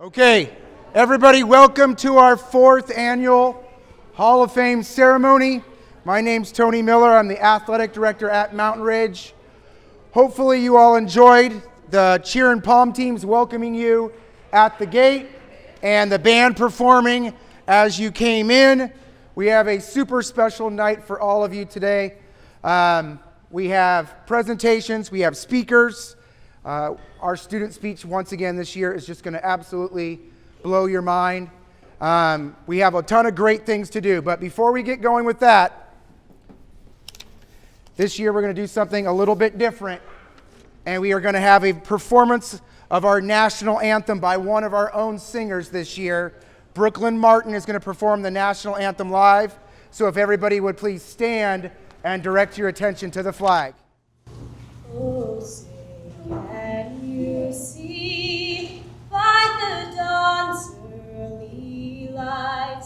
Okay, everybody, welcome to our 4th annual Hall of Fame ceremony. My name's Tony Miller. I'm the athletic director at Mountain Ridge. Hopefully you all enjoyed the cheer and palm teams welcoming you at the gate and the band performing as you came in. We have a super special night for all of you today. We have presentations, we have speakers. Our student speech once again this year is just going to absolutely blow your mind. We have a ton of great things to do, but before we get going with that, this year we're going to do something a little bit different, and we are going to have a performance of our national anthem by one of our own singers this year. Brooklyn Martin is going to perform the national anthem live, so if everybody would please stand and direct your attention to the flag. Oh, say can you see by the dawn's early light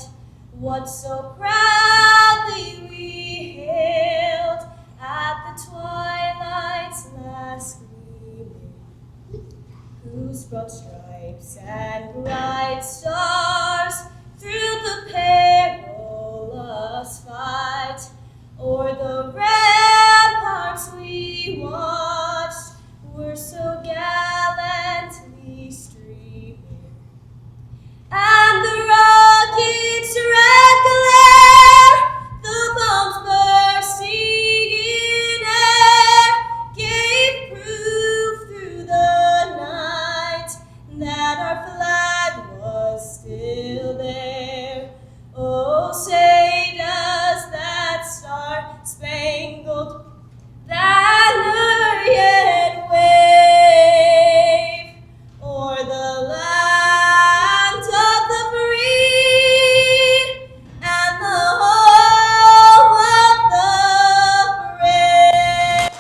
what so proudly we hailed at the twilight's last gleaming, whose broad stripes and bright stars through the perilous fight o'er the ramparts we watched were so gallantly streaming, and the rocket's red glare, the bombs bursting in air, gave proof through the night that our flag was still there. Oh, say does that star-spangled banner yet wave o'er the land of the free and the home of the brave.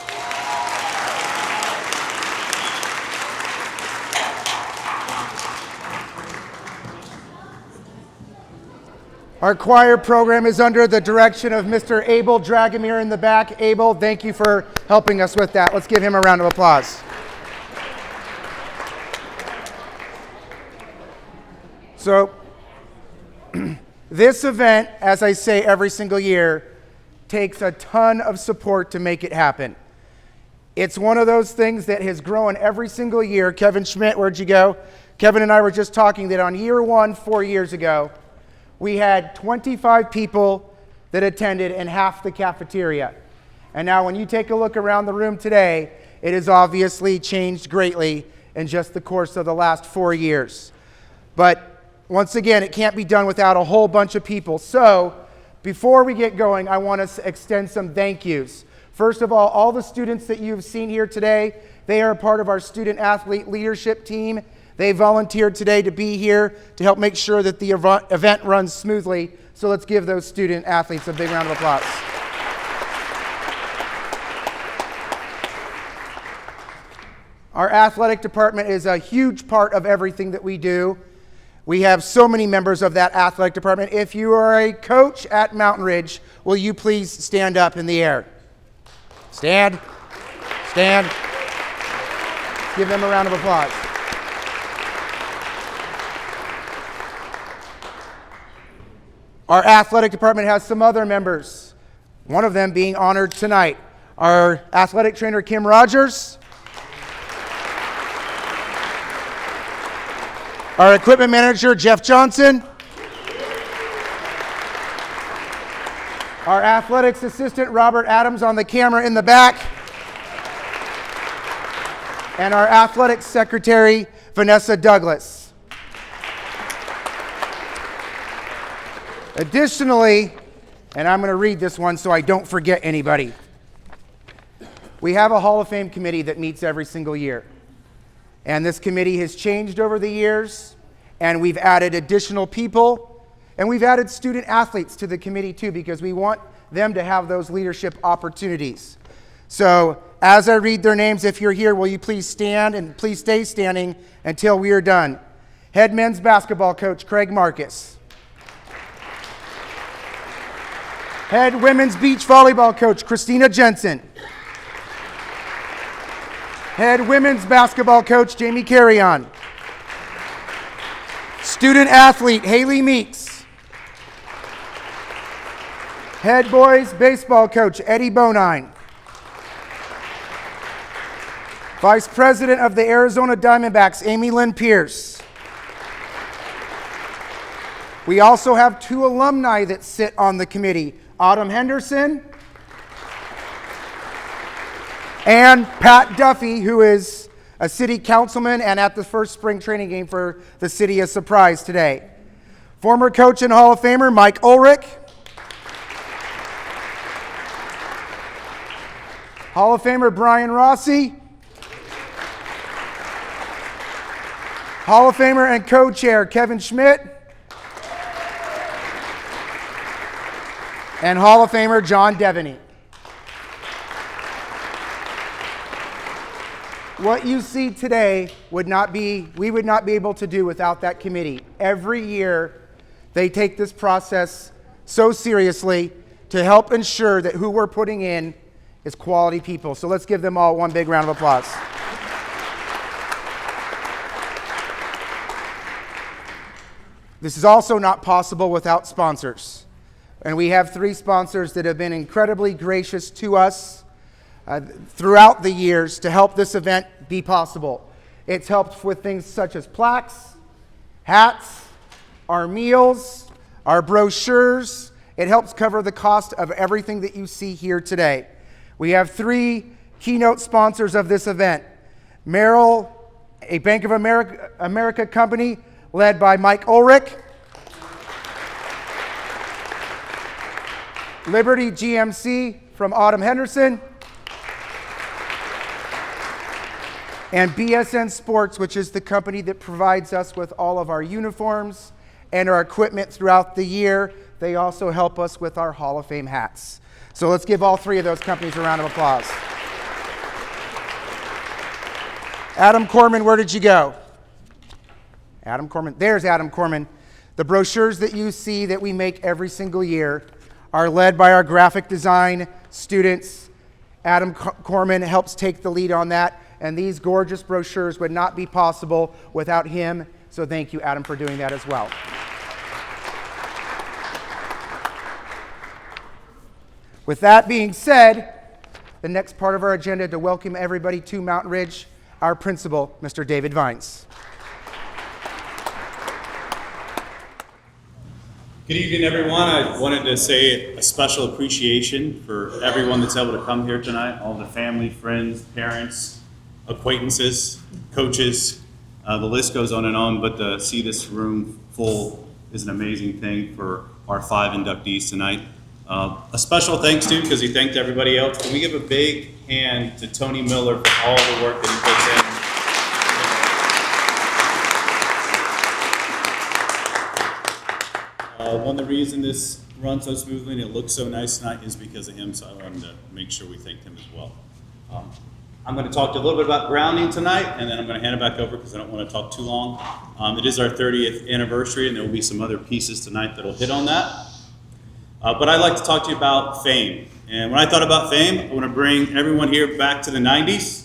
Our choir program is under the direction of Mr. Abel Dragomir in the back. Abel, thank you for helping us with that. Let's give him a round of applause. So, this event, as I say every single year, takes a ton of support to make it happen. It's one of those things that has grown every single year. Kevin Schmidt, where'd you go? Kevin and I were just talking that on year one, 4 years ago, we had 25 people that attended in half the cafeteria. And now when you take a look around the room today, it has obviously changed greatly in just the course of the last 4 years. But once again, it can't be done without a whole bunch of people. So before we get going, I want to extend some thank yous. First of all the students that you've seen here today, they are a part of our student athlete leadership team. They volunteered today to be here to help make sure that the event runs smoothly. So let's give those student athletes a big round of applause. Our athletic department is a huge part of everything that we do. We have so many members of that athletic department. If you are a coach at Mountain Ridge, will you please stand up in the air? Stand. Stand. Give them a round of applause. Our athletic department has some other members, one of them being honored tonight. Our athletic trainer, Kim Rogers. Our equipment manager, Jeff Johnson. Our athletics assistant, Robert Adams, on the camera in the back. And our athletics secretary, Vanessa Douglas. Additionally, and I'm going to read this one so I don't forget anybody, we have a Hall of Fame committee that meets every single year. And this committee has changed over the years, and we've added additional people, and we've added student athletes to the committee too, because we want them to have those leadership opportunities. So as I read their names, if you're here, will you please stand and please stay standing until we are done. Head men's basketball coach, Craig Marcus. Head women's beach volleyball coach, Christina Jensen. Head women's basketball coach, Jamie Carrion. Student athlete Haley Meeks. Head boys baseball coach Eddie Bonine. Vice President of the Arizona Diamondbacks, Amy Lynn Pierce. We also have 2 alumni that sit on the committee, Autumn Henderson and Pat Duffy, who is a city councilman and at the first spring training game for the city of Surprise today. Former coach and Hall of Famer Mike Ulrich. Hall of Famer Brian Rossi. Hall of Famer and co-chair Kevin Schmidt. And Hall of Famer John Devaney. What you see today we would not be able to do without that committee. Every year, they take this process so seriously to help ensure that who we're putting in is quality people. So let's give them all one big round of applause. This is also not possible without sponsors. And we have 3 sponsors that have been incredibly gracious to us throughout the years to help this event be possible. It's helped with things such as plaques, hats, our meals, our brochures. It helps cover the cost of everything that you see here today. We have 3 keynote sponsors of this event. Merrill, a Bank of America company led by Mike Ulrich. Liberty GMC from Autumn Henderson. And BSN Sports, which is the company that provides us with all of our uniforms and our equipment throughout the year. They also help us with our Hall of Fame hats. So let's give all 3 of those companies a round of applause. Adam Corman, where did you go? Adam Corman, there's Adam Corman. The brochures that you see that we make every single year are led by our graphic design students. Adam Corman helps take the lead on that, and these gorgeous brochures would not be possible without him. So thank you, Adam, for doing that as well. With that being said, the next part of our agenda to welcome everybody to Mountain Ridge, our principal, Mr. David Vines. Good evening, everyone. I wanted to say a special appreciation for everyone that's able to come here tonight, all the family, friends, parents, acquaintances, coaches. The list goes on, but to see this room full is an amazing thing for our 5 inductees tonight. A special thanks to, because he thanked everybody else, can we give a big hand to Tony Miller for all the work that he puts in? One of the reasons this runs so smoothly and it looks so nice tonight is because of him, so I wanted to make sure we thanked him as well. I'm going to talk a little bit about grounding tonight, and then I'm going to hand it back over because I don't want to talk too long. It is our 30th anniversary, and there will be some other pieces tonight that will hit on that. But I'd like to talk to you about fame. And when I thought about fame, I want to bring everyone here back to the 90s.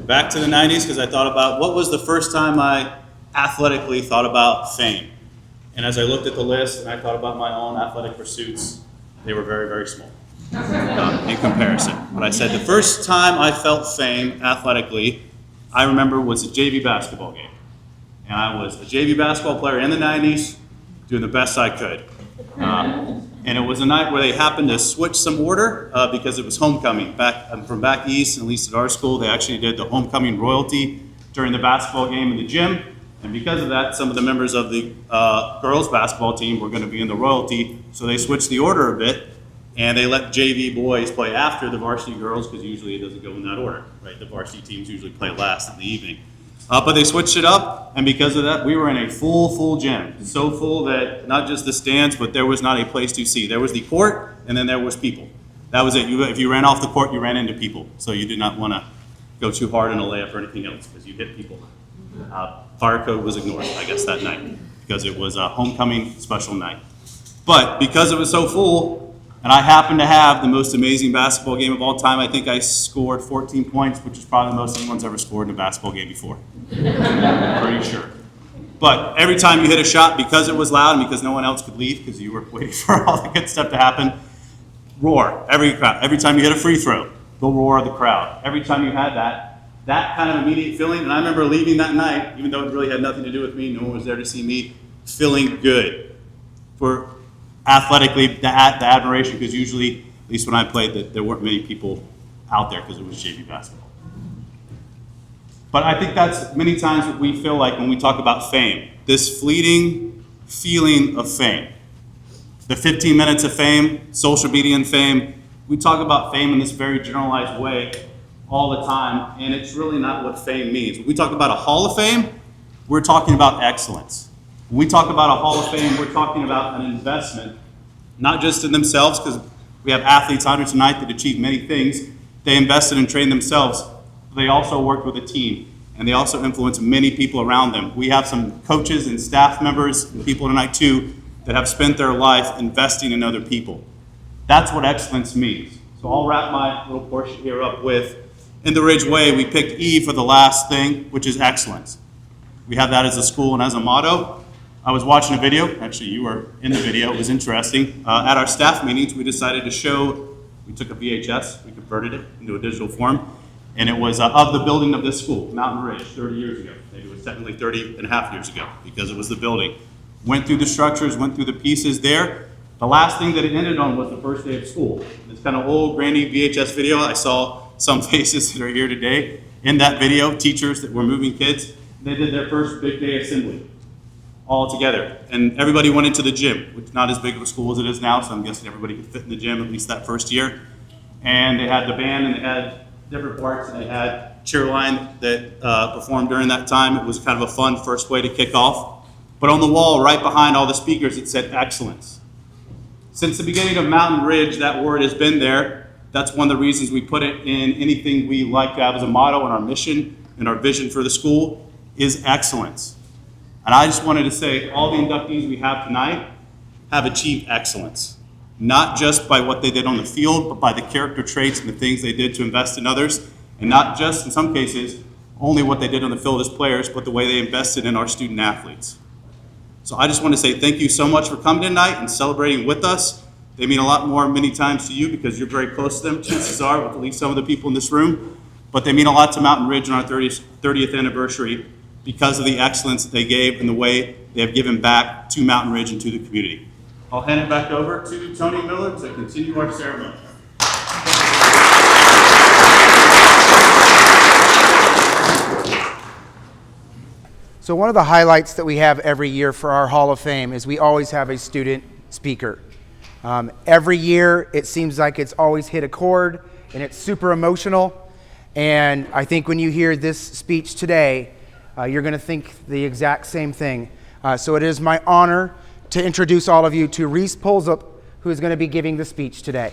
Back to the 90s, because I thought about what was the first time I athletically thought about fame. And as I looked at the list and I thought about my own athletic pursuits, they were very, very small in comparison. But I said the first time I felt fame athletically, I remember was a JV basketball game. And I was a JV basketball player in the 90s, doing the best I could. And it was a night where they happened to switch some order because it was homecoming. From back east, at least at our school, they actually did the homecoming royalty during the basketball game in the gym. And because of that, some of the members of the girls basketball team were going to be in the royalty, so they switched the order a bit, and they let JV boys play after the varsity girls, because usually it doesn't go in that order, right? The varsity teams usually play last in the evening. But they switched it up, and because of that, we were in a full gym. So full that not just the stands, but there was not a place to see. There was the court, and then there was people. That was it. If you ran off the court, you ran into people. So you did not want to go too hard in a layup or anything else, because you hit people. Fire code was ignored, I guess, that night, because it was a homecoming special night. But because it was so full, and I happened to have the most amazing basketball game of all time, I think I scored 14 points, which is probably the most anyone's ever scored in a basketball game before. Pretty sure. But every time you hit a shot, because it was loud and because no one else could leave, because you were waiting for all the good stuff to happen, roar, every crowd. Every time you hit a free throw, the roar of the crowd. Every time you had that kind of immediate feeling, and I remember leaving that night, even though it really had nothing to do with me, no one was there to see me, feeling good. For athletically, the admiration, because usually, at least when I played, that there weren't many people out there because it was JV basketball. But I think that's many times what we feel like when we talk about fame, this fleeting feeling of fame. The 15 minutes of fame, social media and fame, we talk about fame in this very generalized way all the time, and it's really not what fame means. When we talk about a Hall of Fame, we're talking about excellence. When we talk about a Hall of Fame, we're talking about an investment, not just in themselves, because we have athletes on here tonight that achieved many things. They invested and trained themselves. They also worked with a team, and they also influenced many people around them. We have some coaches and staff members and people tonight too that have spent their life investing in other people. That's what excellence means. So I'll wrap my little portion here up with, in the Ridge Way, we picked E for the last thing, which is excellence. We have that as a school and as a motto. I was watching a video, actually you were in the video, it was interesting. At our staff meetings, we decided to show, we took a VHS, we converted it into a digital form, and it was of the building of this school, Mountain Ridge, 30 years ago. Maybe it was technically 30 and a half years ago, because it was the building. Went through the structures, went through the pieces there. The last thing that it ended on was the first day of school. This kind of old, grainy VHS video. I saw some faces that are here today in that video, teachers that were moving kids. They did their first big day assembly all together. And everybody went into the gym, which is not as big of a school as it is now, so I'm guessing everybody could fit in the gym at least that first year. And they had the band, and they had different parts, and they had cheer line that performed during that time. It was kind of a fun first way to kick off. But on the wall, right behind all the speakers, it said excellence. Since the beginning of Mountain Ridge, that word has been there. That's one of the reasons we put it in anything we like to have as a motto, and our mission and our vision for the school is excellence. And I just wanted to say all the inductees we have tonight have achieved excellence, not just by what they did on the field, but by the character traits and the things they did to invest in others, and not just, in some cases, only what they did on the field as players, but the way they invested in our student athletes. So I just want to say thank you so much for coming tonight and celebrating with us. They mean a lot more many times to you because you're very close to them, chances are, with at least some of the people in this room. But they mean a lot to Mountain Ridge on our 30th anniversary because of the excellence that they gave and the way they have given back to Mountain Ridge and to the community. I'll hand it back over to Tony Miller to continue our ceremony. So one of the highlights that we have every year for our Hall of Fame is we always have a student speaker. Every year it seems like it's always hit a chord and it's super emotional. And I think when you hear this speech today, you're going to think the exact same thing. So it is my honor to introduce all of you to Reese Polzup, who is going to be giving the speech today.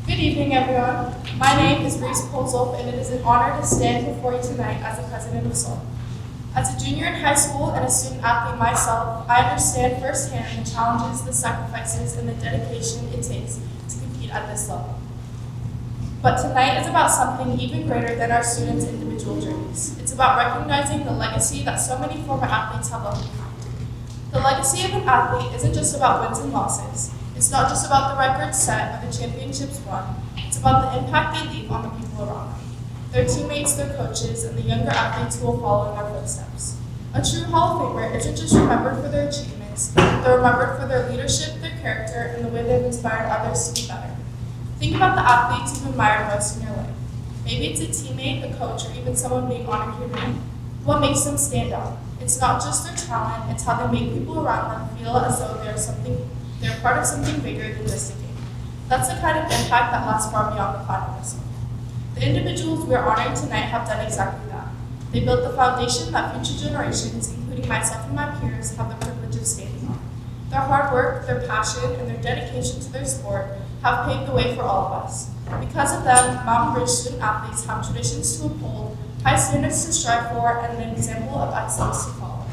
Good evening, everyone. My name is Reese Polzup, and it is an honor to stand before you tonight as the president of SOL. As a junior in high school and a student athlete myself, I understand firsthand the challenges, the sacrifices, and the dedication it takes to compete at this level. But tonight is about something even greater than our students' individual journeys. It's about recognizing the legacy that so many former athletes have left behind. The legacy of an athlete isn't just about wins and losses. It's not just about the records set or the championships won. It's about the impact they leave on the people around them, their teammates, their coaches, and the younger athletes who will follow in their footsteps. A true Hall of Famer isn't just remembered for their achievements, they're remembered for their leadership, their character, and the way they've inspired others to be better. Think about the athletes you've admired most in your life. Maybe it's a teammate, a coach, or even someone being honored your name. What makes them stand out? It's not just their talent, it's how they make people around them feel as though they're part of something bigger than just a game. That's the kind of impact that lasts far beyond the platform itself. The individuals we are honoring tonight have done exactly that. They built the foundation that future generations, including myself and my peers, have the privilege of standing on. Their hard work, their passion, and their dedication to their sport have paved the way for all of us. Because of them, Mountain Ridge student athletes have traditions to uphold, high standards to strive for, and an example of excellence to follow.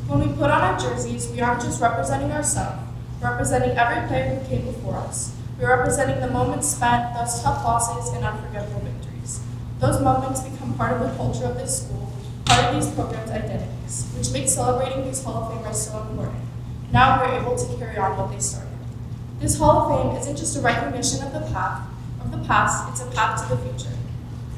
When we put on our jerseys, we aren't just representing ourselves, representing every player who came before us. We are representing the moments spent, those tough losses, and unforgettable victories. Those moments become part of the culture of this school, part of these programs' identities, which makes celebrating these Hall of Famers so important. Now we are able to carry on what they started. This Hall of Fame isn't just a recognition of the past, it's a path to the future.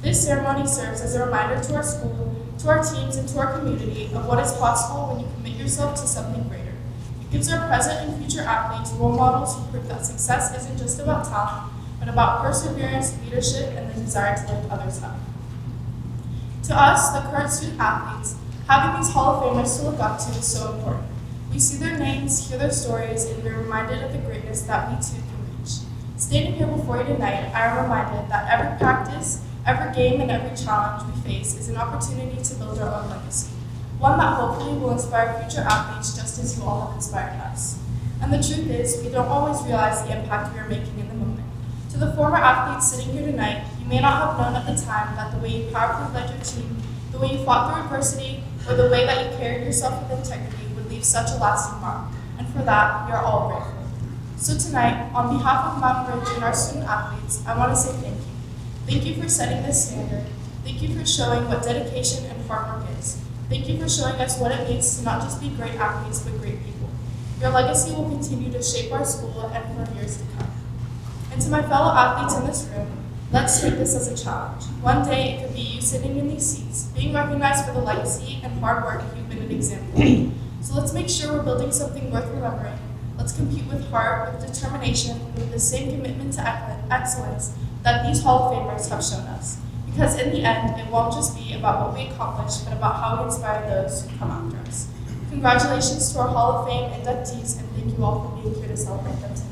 This ceremony serves as a reminder to our school, to our teams, and to our community of what is possible when you commit yourself to something greater. It gives our present and future athletes role models who prove that success isn't just about talent, but about perseverance, leadership, and the desire to lift others up. To us, the current student athletes, having these Hall of Famers to look up to is so important. We see their names, hear their stories, and we're reminded of the greatness that we too can reach. Standing here before you tonight, I am reminded that every practice, every game, and every challenge we face is an opportunity to build our own legacy, one that hopefully will inspire future athletes just as you all have inspired us. And the truth is, we don't always realize the impact we are making in the moment. To the former athletes sitting here tonight, you may not have known at the time that the way you powerfully led your team, the way you fought through adversity, or the way that you carried yourself with integrity would leave such a lasting mark. And for that, we are all grateful. So tonight, on behalf of Mountain Ridge and our student athletes, I want to say thank you. Thank you for setting this standard. Thank you for showing what dedication and hard work is. Thank you for showing us what it means to not just be great athletes, but great people. Your legacy will continue to shape our school and for years to come. And to my fellow athletes in this room, let's take this as a challenge. One day, it could be you sitting in these seats, being recognized for the legacy and hard work you've been an example of. So let's make sure we're building something worth remembering. Let's compete with heart, with determination, with the same commitment to excellence that these Hall of Famers have shown us. Because in the end, it won't just be about what we accomplish, but about how we inspire those who come after us. Congratulations to our Hall of Fame inductees, and thank you all for being here to celebrate them tonight.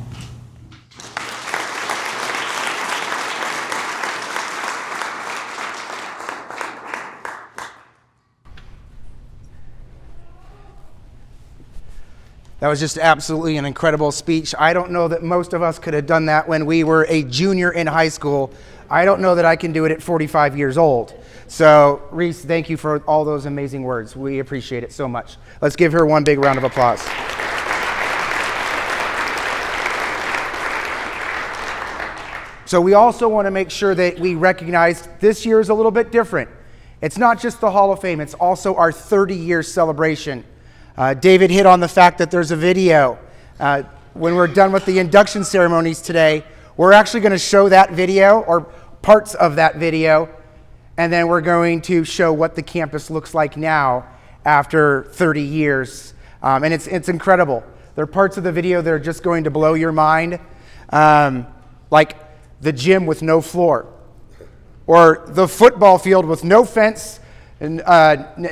That was just absolutely an incredible speech. I don't know that most of us could have done that when we were a junior in high school. I don't know that I can do it at 45 years old. So, Reese, thank you for all those amazing words. We appreciate it so much. Let's give her one big round of applause. So we also want to make sure that we recognize this year is a little bit different. It's not just the Hall of Fame, it's also our 30-year celebration. David hit on the fact that there's a video. When we're done with the induction ceremonies today, we're actually going to show that video or parts of that video, and then we're going to show what the campus looks like now after 30 years. And it's incredible. There are parts of the video that are just going to blow your mind, like the gym with no floor, or the football field with no fence and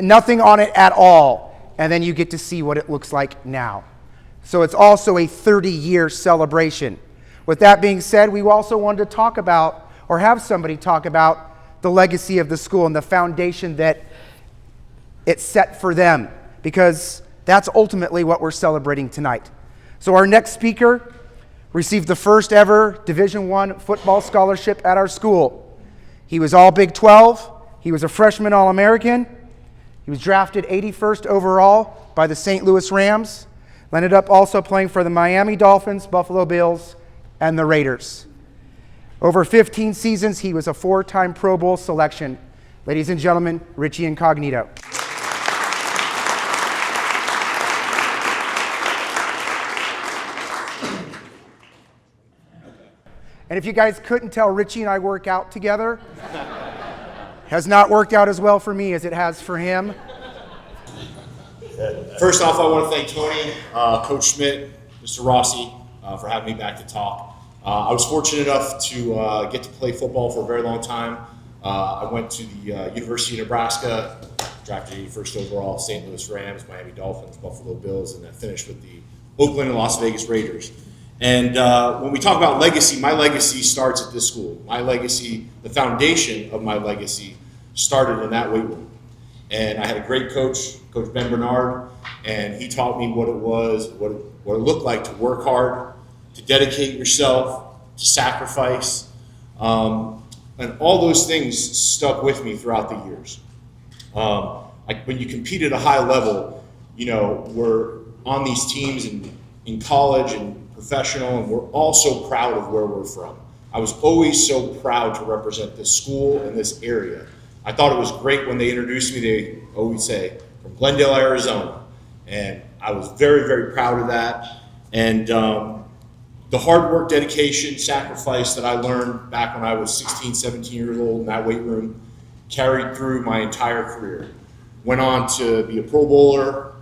nothing on it at all. And then you get to see what it looks like now. So it's also a 30-year celebration. With that being said, we also wanted to talk about, or have somebody talk about, the legacy of the school and the foundation that it set for them, because that's ultimately what we're celebrating tonight. So our next speaker received the first ever Division I football scholarship at our school. He was all Big 12. He was a freshman All-American. He was drafted 81st overall by the St. Louis Rams. Ended up also playing for the Miami Dolphins, Buffalo Bills, and the Raiders. Over 15 seasons, he was a 4-time Pro Bowl selection. Ladies and gentlemen, Richie Incognito. And if you guys couldn't tell, Richie and I work out together. Has not worked out as well for me as it has for him. First off, I want to thank Tony, Coach Schmidt, Mr. Rossi, for having me back to talk. I was fortunate enough to get to play football for a very long time. I went to the University of Nebraska, drafted 81st overall, St. Louis Rams, Miami Dolphins, Buffalo Bills, and then finished with the Oakland and Las Vegas Raiders. And when we talk about legacy, my legacy starts at this school. My legacy, the foundation of my legacy, started in that weight room. And I had a great coach, Coach Ben Bernard, and he taught me what it was, what it looked like to work hard, to dedicate yourself, to sacrifice. And all those things stuck with me throughout the years. Like when you compete at a high level, you know, we're on these teams and in college and professional, and we're all so proud of where we're from. I was always so proud to represent this school and this area. I thought it was great when they introduced me, they always say, from Glendale, Arizona. And I was very, very proud of that. And the hard work, dedication, sacrifice that I learned back when I was 16, 17 years old in that weight room carried through my entire career. Went on to be a Pro Bowler,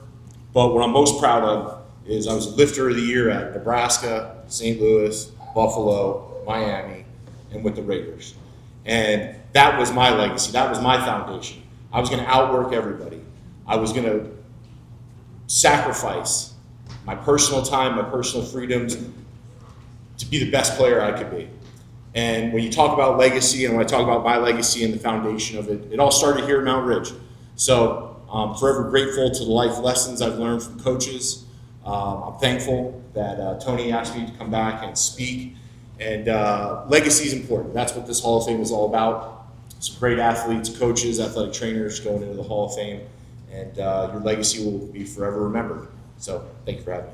but what I'm most proud of is I was lifter of the year at Nebraska, St. Louis, Buffalo, Miami, and with the Raiders. And that was my legacy. That was my foundation. I was going to outwork everybody. I was going to sacrifice my personal time, my personal freedoms to be the best player I could be. And when you talk about legacy, and when I talk about my legacy and the foundation of it, it all started here at Mount Ridge. So I'm forever grateful to the life lessons I've learned from coaches. I'm thankful that Tony asked me to come back and speak. And legacy is important. That's what this Hall of Fame is all about. Some great athletes, coaches, athletic trainers going into the Hall of Fame. And your legacy will be forever remembered. So thank you for having me.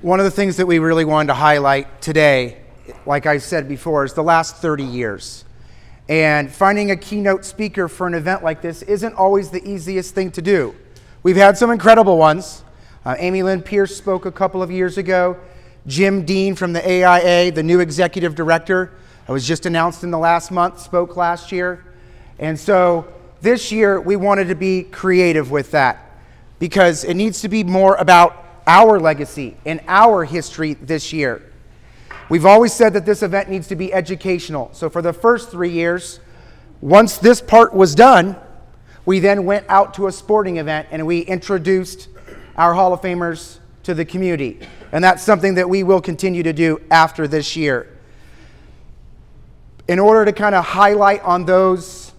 One of the things that we really wanted to highlight today, like I said before, is the last 30 years. And finding a keynote speaker for an event like this isn't always the easiest thing to do. We've had some incredible ones. Amy Lynn Pierce spoke a couple of years ago. Jim Dean from the AIA, the new executive director, was just announced in the last month, spoke last year. And so this year we wanted to be creative with that because it needs to be more about our legacy and our history this year. We've always said that this event needs to be educational. So for the first 3 years, once this part was done, we then went out to a sporting event and we introduced our Hall of Famers to the community. And that's something that we will continue to do after this year. In order to kind of highlight on those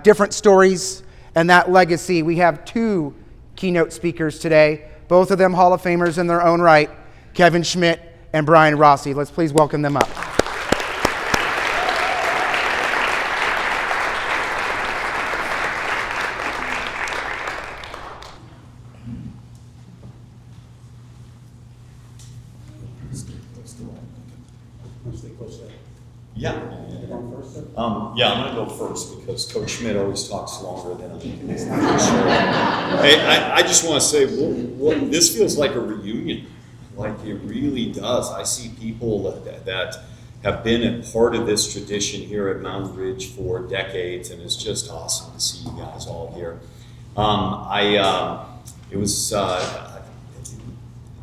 different stories and that legacy, we have 2 keynote speakers today, both of them Hall of Famers in their own right, Kevin Schmidt and Brian Rossi. Let's please welcome them up. Yeah. Yeah, I'm going to go first because Coach Schmidt always talks longer than I do. Hey, I just want to say, this feels like a reunion. Like it really does. I see people that have been a part of this tradition here at Mountain Ridge for decades, and it's just awesome to see you guys all here.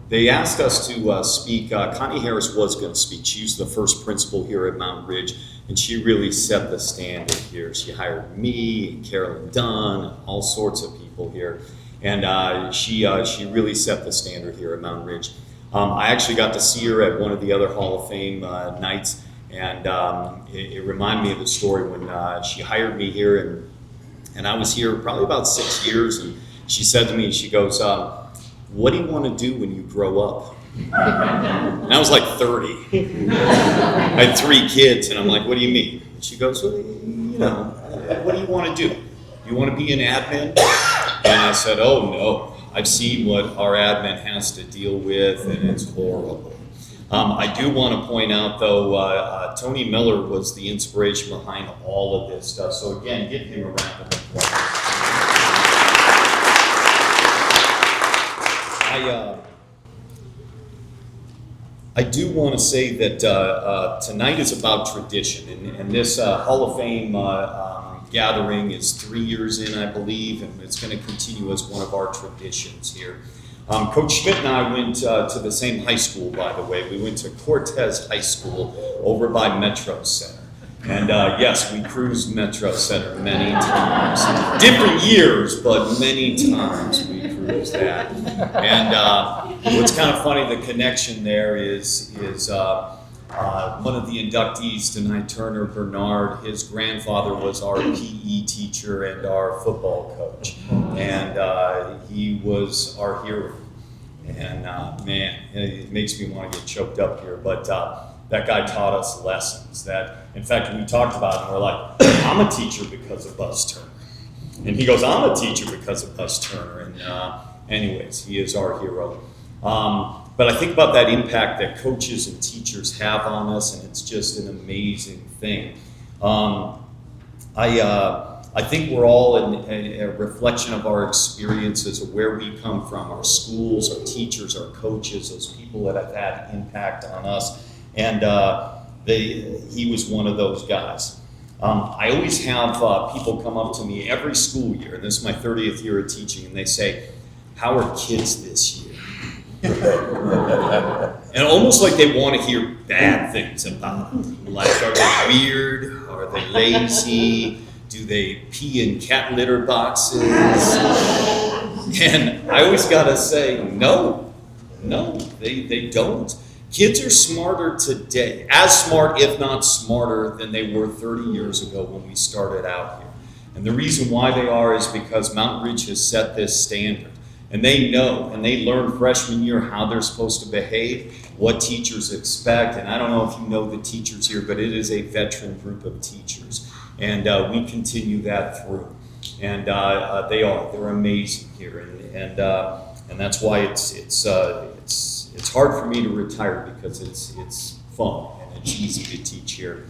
They asked us to speak. Connie Harris was going to speak. She was the first principal here at Mountain Ridge, and she really set the standard here. She hired me, and Carolyn Dunn, and all sorts of people here, and she really set the standard here at Mountain Ridge. I actually got to see her at one of the other Hall of Fame nights, and it reminded me of the story when she hired me here, and I was here probably about 6 years, and she said to me, she goes, "What do you want to do when you grow up?" And I was like 30. I had 3 kids, and I'm like, "What do you mean?" And she goes, "Well, you know, what do you want to do? You want to be an admin?" And I said, "Oh no, I've seen what our admin has to deal with, and it's horrible." I do want to point out, though, Tony Miller was the inspiration behind all of this stuff. So again, give him a round of applause. I do want to say that tonight is about tradition, and this Hall of Fame gathering is 3 years in, I believe, and it's going to continue as one of our traditions here. Coach Schmidt and I went to the same high school, by the way. We went to Cortez High School over by Metro Center. And yes, we cruised Metro Center many times. Different years, but many times we cruised that. And what's kind of funny, the connection there is one of the inductees tonight, Turner Bernard, his grandfather was our PE teacher and our football coach. And he was our hero. And man, it makes me want to get choked up here. But that guy taught us lessons that, in fact, we talked about it and we're like, I'm a teacher because of Buzz Turner. And he goes, I'm a teacher because of Bus Turner. And anyways, he is our hero. But I think about that impact that coaches and teachers have on us, and it's just an amazing thing. I think we're all a reflection of our experiences of where we come from, our schools, our teachers, our coaches, those people that have had impact on us. And he was one of those guys. I always have people come up to me every school year, and this is my 30th year of teaching, and they say, how are kids this year? And almost like they want to hear bad things about them. Like, are they weird? Are they lazy? Do they pee in cat litter boxes? And I always got to say, no, they don't. Kids are smarter today, as smart, if not smarter, than they were 30 years ago when we started out here. And the reason why they are is because Mountain Ridge has set this standard. And they know, and they learn freshman year how they're supposed to behave, what teachers expect. And I don't know if you know the teachers here, but it is a veteran group of teachers. And we continue that through. And they're amazing here. And that's why it's hard for me to retire, because it's fun and it's easy to teach here.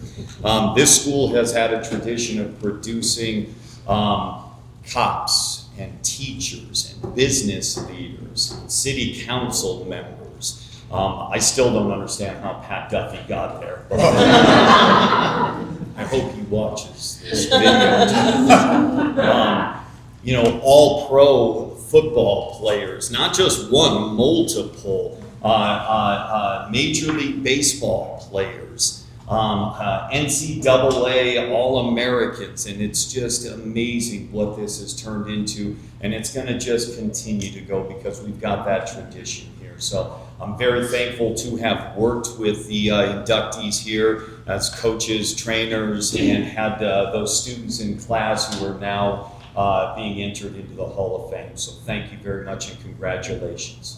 This school has had a tradition of producing cops and teachers and business leaders and city council members. I still don't understand how Pat Duffy got there, but I hope he watches this video. All pro football players, not just one, multiple, Major League Baseball players, NCAA All-Americans, and it's just amazing what this has turned into, and it's going to just continue to go because we've got that tradition here. So I'm very thankful to have worked with the inductees here as coaches, trainers, and had those students in class who are now being entered into the Hall of Fame. So thank you very much and congratulations.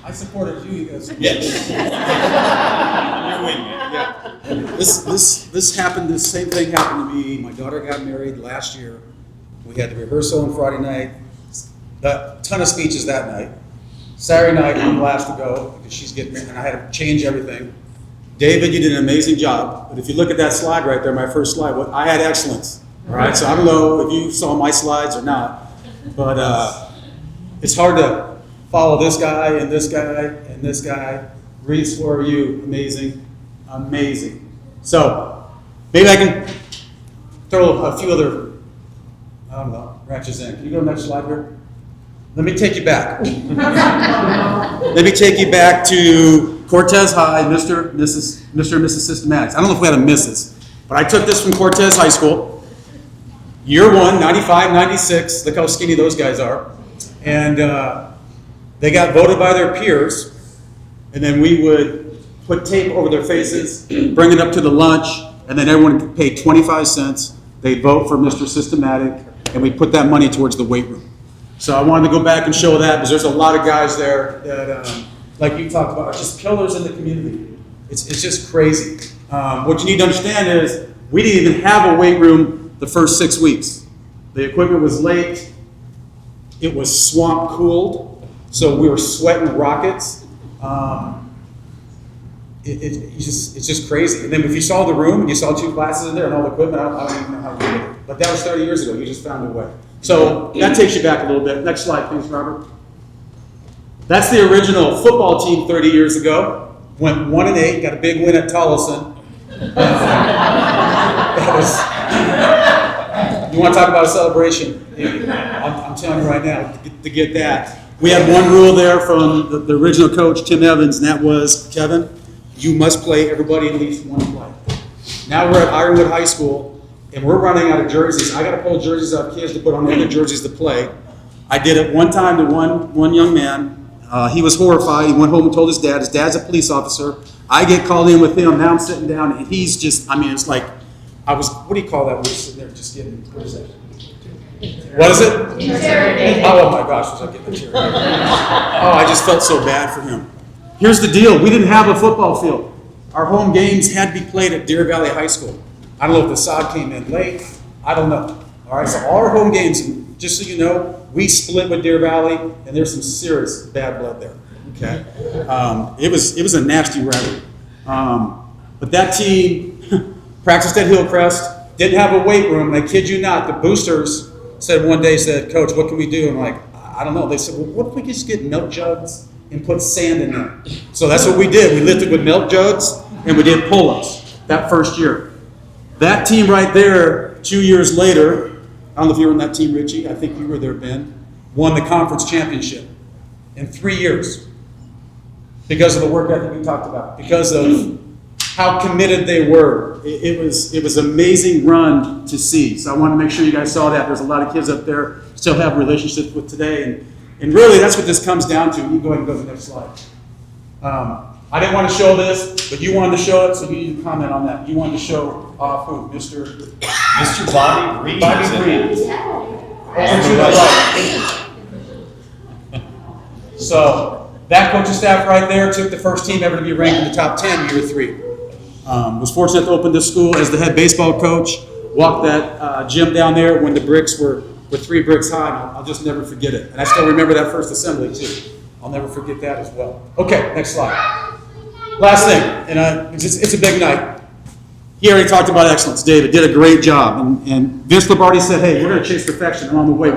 I supported you guys. Yes. This happened, the same thing happened to me. My daughter got married last year. We had the rehearsal on Friday night, a ton of speeches that night. Saturday night, I'm last to go because she's getting married, and I had to change everything. David, you did an amazing job, but if you look at that slide right there, my first slide, I had excellence. All right, so I don't know if you saw my slides or not, but it's hard to follow this guy and this guy and this guy. Reese, where are you? Amazing. Amazing. So maybe I can throw a few other, I don't know, wrenches in. Can you go to the next slide here? Let me take you back. Let me take you back to Cortez High, Mr. and Mrs. Systematics. I don't know if we had a Mrs., but I took this from Cortez High School. Year one, 95, 96. Look how skinny those guys are. And they got voted by their peers, and then we would put tape over their faces, bring it up to the lunch, and then everyone could pay 25 cents. They'd vote for Mr. Systematic, and we put that money towards the weight room. So I wanted to go back and show that, because there's a lot of guys there that, like you talked about, are just pillars in the community. It's just crazy. What you need to understand is we didn't even have a weight room the first 6 weeks. The equipment was late. It was swamp cooled. So we were sweating rockets. It's just crazy. And then if you saw the room and you saw 2 classes in there and all the equipment, I don't even know how we did it. But that was 30 years ago. You just found a way. So that takes you back a little bit. Next slide, please, Robert. That's the original football team 30 years ago. Went 1-8, got a big win at Tolleson. You want to talk about a celebration? I'm telling you right now, to get that. We had one rule there from the original coach, Tim Evans, and that was, Kevin, you must play everybody at least one play. Now we're at Ironwood High School, and we're running out of jerseys. I got to pull jerseys up, kids to put on the other jerseys to play. I did it one time to one young man. He was horrified. He went home and told his dad. His dad's a police officer. I get called in with him. Now I'm sitting down, and he's just, it's like, what do you call that when you're sitting there just getting, what is that? What is it? Interrogation. Oh my gosh, was I getting interrogated? Oh, I just felt so bad for him. Here's the deal. We didn't have a football field. Our home games had to be played at Deer Valley High School. I don't know if the sod came in late. I don't know. All right, so all our home games, just so you know, we split with Deer Valley, and there's some serious bad blood there. Okay, it was a nasty rivalry. But that team practiced at Hillcrest, didn't have a weight room. And I kid you not, the boosters said one day, Coach, what can we do? I'm like, I don't know. They said, well, what if we could just get milk jugs and put sand in there? So that's what we did. We lifted with milk jugs and we did pull-ups that first year. That team right there, 2 years later, I don't know if you were on that team, Richie. I think you were there, Ben. Won the conference championship in 3 years because of the work ethic we talked about, because of how committed they were. It was amazing run to see. So I want to make sure you guys saw that. There's a lot of kids up there still have relationships with today, and really that's what this comes down to. You can go ahead and go to the next slide. I didn't want to show this, but you wanted to show it, so you need to comment on that. You wanted to show off who? Mr. Bobby Reed. Bobby Reed. And to the right. So that coaching staff right there took the first team ever to be ranked in the top 10 year 3. Was fortunate to open this school as the head baseball coach. Walked that gym down there when the bricks were 3 bricks high. I'll just never forget it. And I still remember that first assembly too. I'll never forget that as well. Okay, next slide. Last thing, and it's a big night. He already talked about excellence. David did a great job. And Vince Lombardi said, hey, we're going to chase perfection along the way.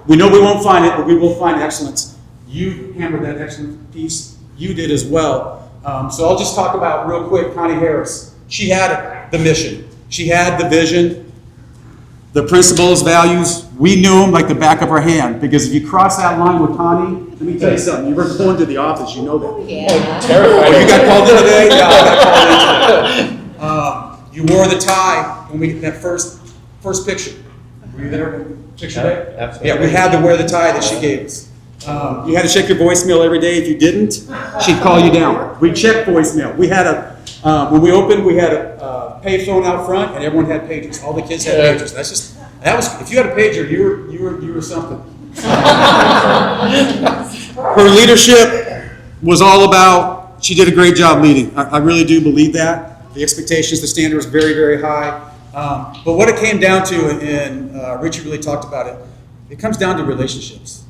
We know we won't find it, but we will find excellence. You hammered that excellence piece. You did as well. So I'll just talk about real quick Connie Harris. She had the mission. She had the vision, the principles, values. We knew them like the back of our hand, because if you cross that line with Connie, let me tell you something. You were going to the office, you know that. Yeah. Oh, you got called in today? Yeah, I got called in today. You wore the tie when we that first picture. Were you there? Picture day? Absolutely. Yeah, we had to wear the tie that she gave us. You had to check your voicemail every day. If you didn't, she'd call you down. We checked voicemail. We had when we opened, we had a pay phone out front, and everyone had pagers. All the kids had pagers. That was if you had a pager, you were something. Her leadership was all about. She did a great job leading. I really do believe that. The expectations, the standard was very, very high. But what it came down to, and Richie really talked about it, it comes down to relationships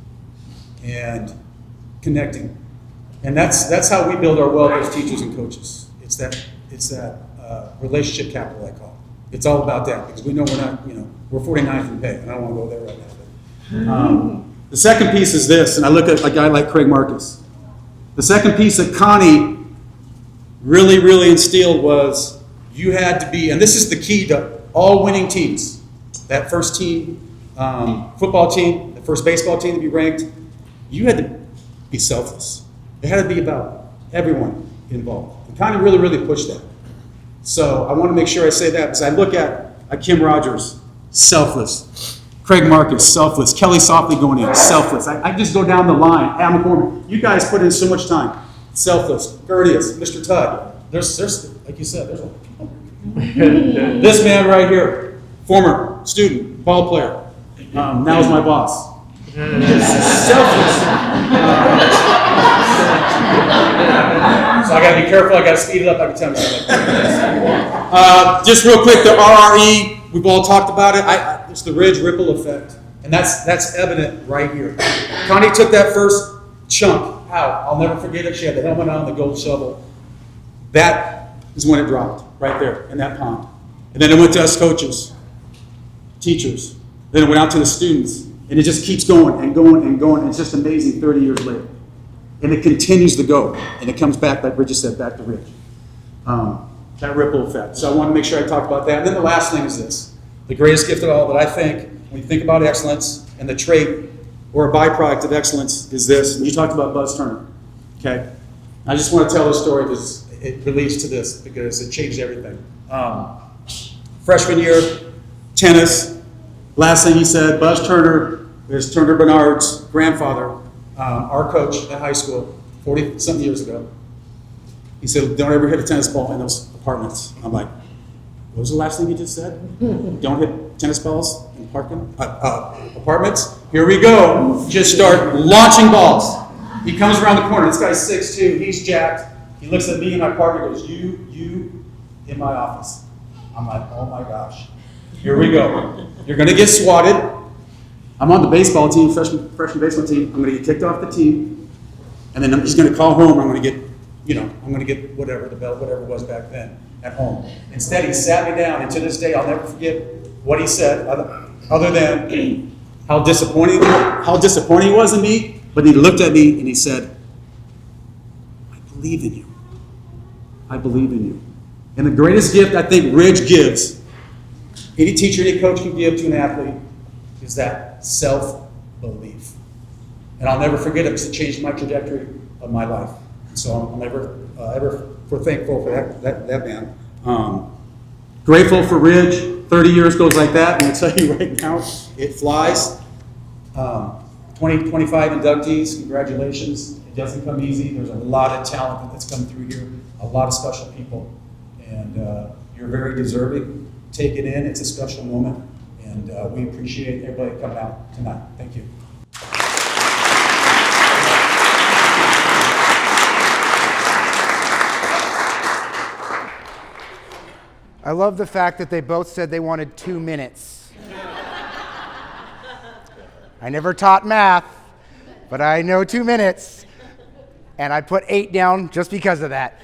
and connecting. And that's how we build our wealth as teachers and coaches. It's that relationship capital, I call it. It's all about that, because we know we're 49th in pay, and I don't want to go there right now. But, the second piece is this, and I look at a guy like Craig Marcus. The second piece that Connie really, really instilled was you had to be, and this is the key to all winning teams. That first team, football team, the first baseball team to be ranked, you had to be selfless. It had to be about everyone involved. And Connie really, really pushed that. So I want to make sure I say that, because I look at Kim Rogers, selfless. Craig Marcus, selfless. Kelly Softly going in, selfless. I just go down the line. Al McCormick, you guys put in so much time. Selfless, courteous, Mr. Tudd. There's like you said, there's a lot of people. This man right here, former student, ball player, now is my boss. Selfless. So I got to be careful. I got to speed it up every time. Just real quick, the RRE, we've all talked about it. It's the Ridge ripple effect, and that's evident right here. Connie took that first chunk out. I'll never forget it. She had the helmet on, the gold shovel. That is when it dropped, right there in that pond. And then it went to us coaches, teachers. Then it went out to the students, and it just keeps going and going and going. And it's just amazing 30 years later. And it continues to go, and it comes back, like Bridget said, back to Ridge. That ripple effect. So I want to make sure I talk about that. And then the last thing is this. The greatest gift of all that I think, when you think about excellence, and the trait or a byproduct of excellence is this. And you talked about Buzz Turner, okay? I just want to tell this story because it relates to this, because it changed everything. Freshman year, tennis. Last thing he said, Buzz Turner is Turner Bernard's grandfather, our coach at high school, 40-something years ago. He said, don't ever hit a tennis ball in those apartments. I'm like, what was the last thing you just said? Don't hit tennis balls in apartments? Here we go. Just start launching balls. He comes around the corner. This guy's 6'2", he's jacked. He looks at me and my partner, goes, you in my office. I'm like, oh my gosh, here we go. You're gonna get swatted. I'm on the baseball team, freshman baseball team. I'm gonna get kicked off the team, and then he's gonna call home. I'm gonna get, whatever the belt, whatever it was back then, at home. Instead, he sat me down, and to this day, I'll never forget what he said, other than how disappointing he was in me. But he looked at me and he said, I believe in you. I believe in you. And the greatest gift I think Ridge gives, any teacher, any coach can give to an athlete, is that self-belief. And I'll never forget it because it changed my trajectory of my life. So I'm never ever thankful for that man. Grateful for Ridge. 30 years goes like that, and I tell you right now, it flies. 25 inductees, congratulations. It doesn't come easy. There's a lot of talent that's come through here, a lot of special people, and you're very deserving. Take it in. It's a special moment, and we appreciate everybody coming out tonight. Thank you. I love the fact that they both said they wanted 2 minutes. I never taught math, but I know 2 minutes, and I put 8 down just because of that.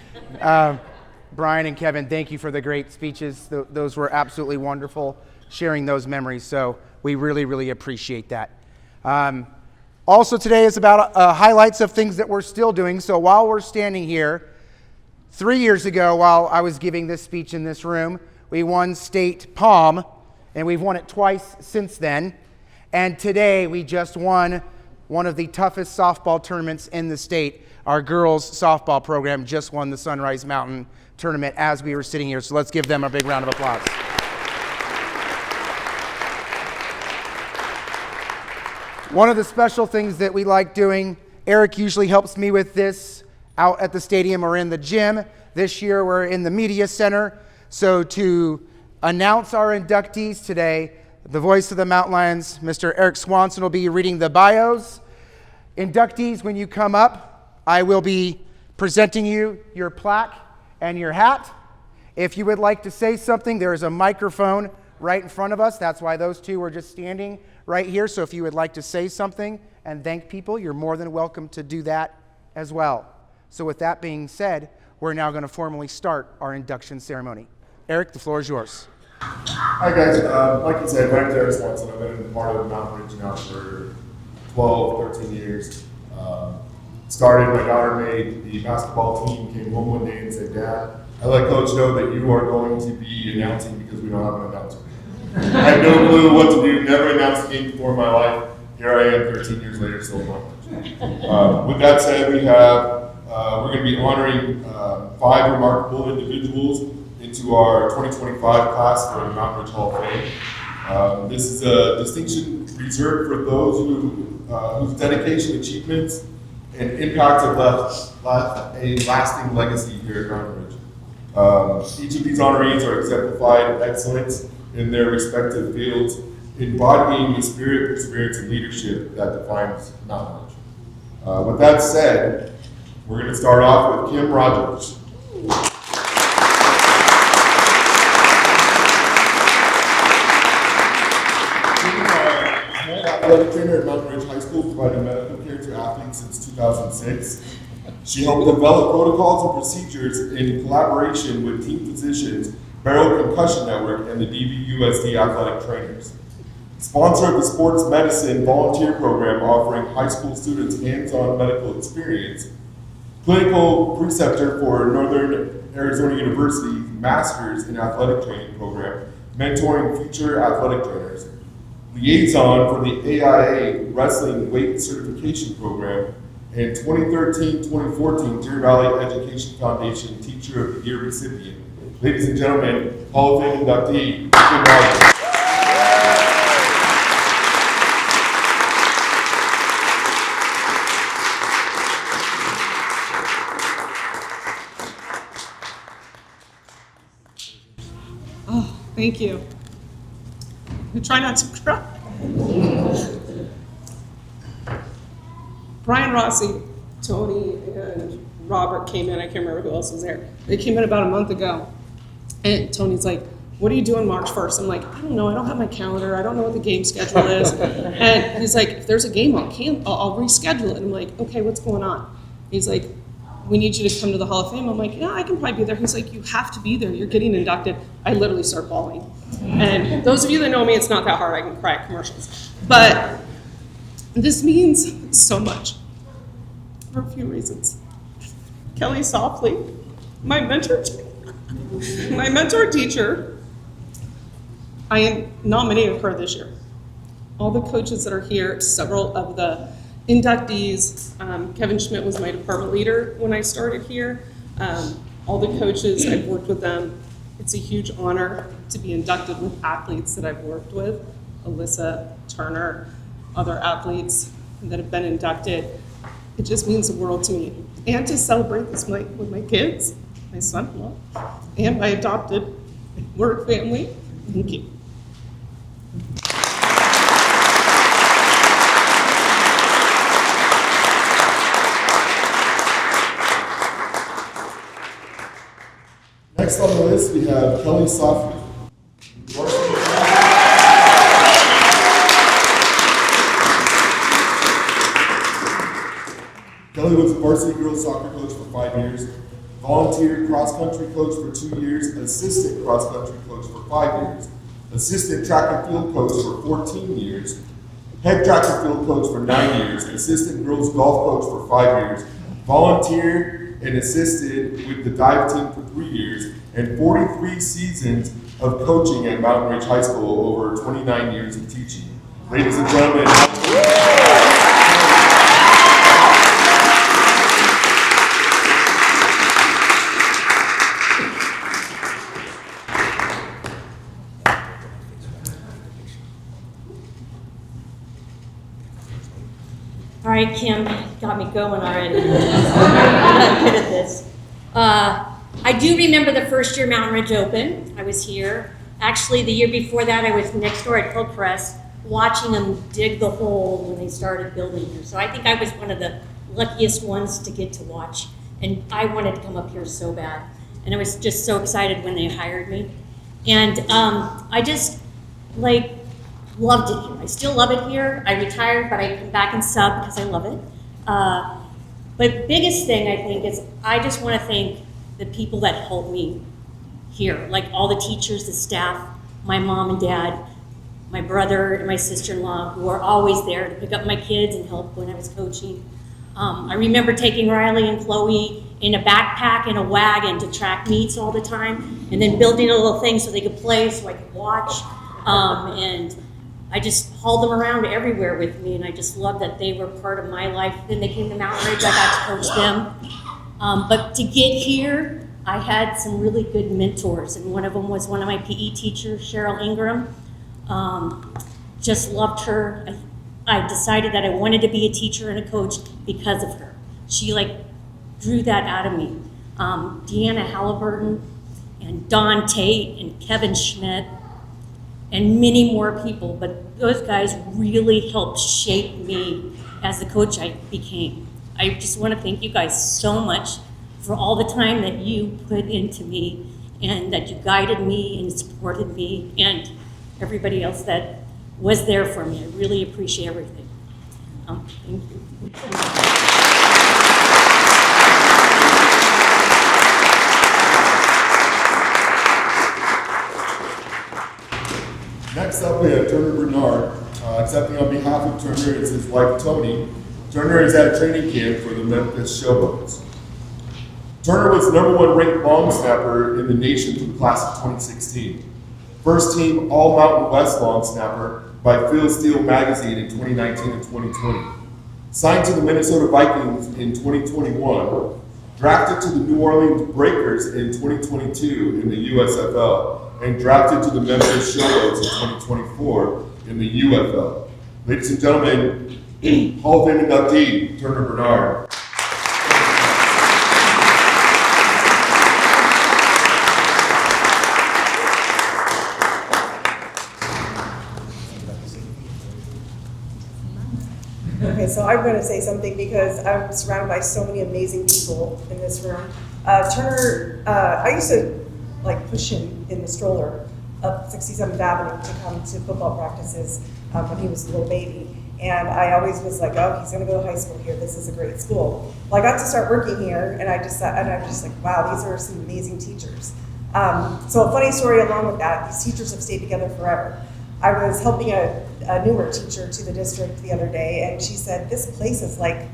Brian and Kevin, thank you for the great speeches. Those were absolutely wonderful, sharing those memories, so we really, really appreciate that. Also today is about highlights of things that we're still doing, so while we're standing here, 3 years ago, while I was giving this speech in this room, we won State Palm, and we've won it twice since then. And today, we just won one of the toughest softball tournaments in the state. Our girls' softball program just won the Sunrise Mountain tournament as we were sitting here. So let's give them a big round of applause. One of the special things that we like doing, Eric usually helps me with this out at the stadium or in the gym. This year we're in the media center. So to announce our inductees today, the voice of the Mountain Lions, Mr. Eric Swanson, will be reading the bios. Inductees, when you come up, I will be presenting you your plaque and your hat. If you would like to say something, there is a microphone right in front of us. That's why those two were just standing right here. So if you would like to say something and thank people, you're more than welcome to do that as well. So with that being said, we're now going to formally start our induction ceremony. Eric, the floor is yours. Hi guys, like you said, my name's Eric Swanson. I've been part of Mountain Ridge now for 12, 13 years. Started, my daughter made the basketball team, came home one day and said, Dad, I let Coach know that you are going to be announcing because we don't have an announcer. I had no clue what to do, never announced a game before in my life. Here I am 13 years later, still playing. With that said, we're going to be honoring 5 remarkable individuals into our 2025 class for the Mountain Ridge Hall of Fame. This is a distinction reserved for those whose dedication, achievements, and impact have left a lasting legacy here at Mountain Ridge. Each of these honorees are exemplified excellence in their respective fields, embodying the spirit, perseverance, and leadership that defines Mountain Ridge. With that said, we're going to start off with Kim Rogers. Athletic trainer at Mountain Ridge High School, providing medical care to athletes since 2006. She helped develop protocols and procedures in collaboration with team physicians, Barrel Concussion Network, and the DVUSD athletic trainers. Sponsor of the Sports Medicine Volunteer Program, offering high school students hands-on medical experience. Clinical preceptor for Northern Arizona University Masters in Athletic Training Program, mentoring future athletic trainers. Liaison for the AIA Wrestling Weight Certification Program, and 2013-2014 Deer Valley Education Foundation Teacher of the Year recipient. Ladies and gentlemen, Hall of Fame inductee, Kim Rogers. Oh, thank you. Try not to cry. Brian Rossi, Tony and Robert came in. I can't remember who else was there. They came in about a month ago. And Tony's like, what are you doing March 1st? I'm like, I don't know. I don't have my calendar. I don't know what the game schedule is. And he's like, if there's a game, I'll reschedule it. And I'm like, okay, what's going on? He's like, we need you to come to the Hall of Fame. I'm like, yeah, I can probably be there. He's like, you have to be there. You're getting inducted. I literally start bawling. And those of you that know me, it's not that hard. I can cry at commercials. But this means so much for a few reasons. Kelly Softly, my mentor teacher, I am nominating her this year. All the coaches that are here, several of the inductees, Kevin Schmidt was my department leader when I started here. All the coaches, I've worked with them. It's a huge honor to be inducted with athletes that I've worked with, Alyssa, Turner, other athletes that have been inducted. It just means the world to me. And to celebrate this with my kids, my son-in-law, and my adopted work family. Thank you. Next on the list, we have Kelly Softly. Kelly was varsity girls soccer coach for 5 years, volunteer cross-country coach for 2 years, assistant cross-country coach for 5 years, assistant track and field coach for 14 years, head track and field coach for 9 years, assistant girls golf coach for 5 years, volunteer and assisted with the dive team for 3 years, and 43 seasons of coaching at Mountain Ridge High School over 29 years of teaching. Ladies and gentlemen, All right, Kim, got me going already. I'm good at this. I do remember the first year Mountain Ridge opened. I was here. Actually, the year before that, I was next door at Hillcrest watching them dig the hole when they started building here. So I think I was one of the luckiest ones to get to watch. And I wanted to come up here so bad. And I was just so excited when they hired me. And I just, loved it here. I still love it here. I retired, but I come back and sub because I love it. But biggest thing I think is I just want to thank the people that helped me here, like all the teachers, the staff, my mom and dad, my brother and my sister-in-law, who are always there to pick up my kids and help when I was coaching. I remember taking Riley and Chloe in a backpack and a wagon to track meets all the time, and then building a little thing so they could play, so I could watch. And I just hauled them around everywhere with me, and I just loved that they were part of my life. Then they came to Mountain Ridge, I got to coach them. But to get here, I had some really good mentors, and one of them was one of my PE teachers, Cheryl Ingram. Just loved her. I decided that I wanted to be a teacher and a coach because of her. She drew that out of me. Deanna Halliburton and Don Tate and Kevin Schmidt and many more people, but those guys really helped shape me as the coach I became. I just want to thank you guys so much for all the time that you put into me and that you guided me and supported me and everybody else that was there for me. I really appreciate everything. Thank you. next up we have Turner Bernard. Accepting on behalf of Turner is his wife Tony. Turner is at training camp for the Memphis Showboats. Turner was the #1 ranked long snapper in the nation for the class of 2016. First team All Mountain West long snapper by Phil Steele magazine in 2019 and 2020. Signed to the Minnesota Vikings in 2021. Drafted to the New Orleans Breakers in 2022 in the USFL. And drafted to the Memphis Showboats in 2024 in the UFL. Ladies and gentlemen, Hall of Fame inductee, Turner Bernard. Okay, so I'm going to say something because I'm surrounded by so many amazing people in this room. Turner, I used to like push him in the stroller up 67th Avenue to come to football practices when he was a little baby. And I always was like, oh, he's going to go to high school here. This is a great school. Well, I got to start working here, and I'm just like, wow, these are some amazing teachers. So a funny story along with that, these teachers have stayed together forever. I was helping a newer teacher to the district the other day, and she said, this place is like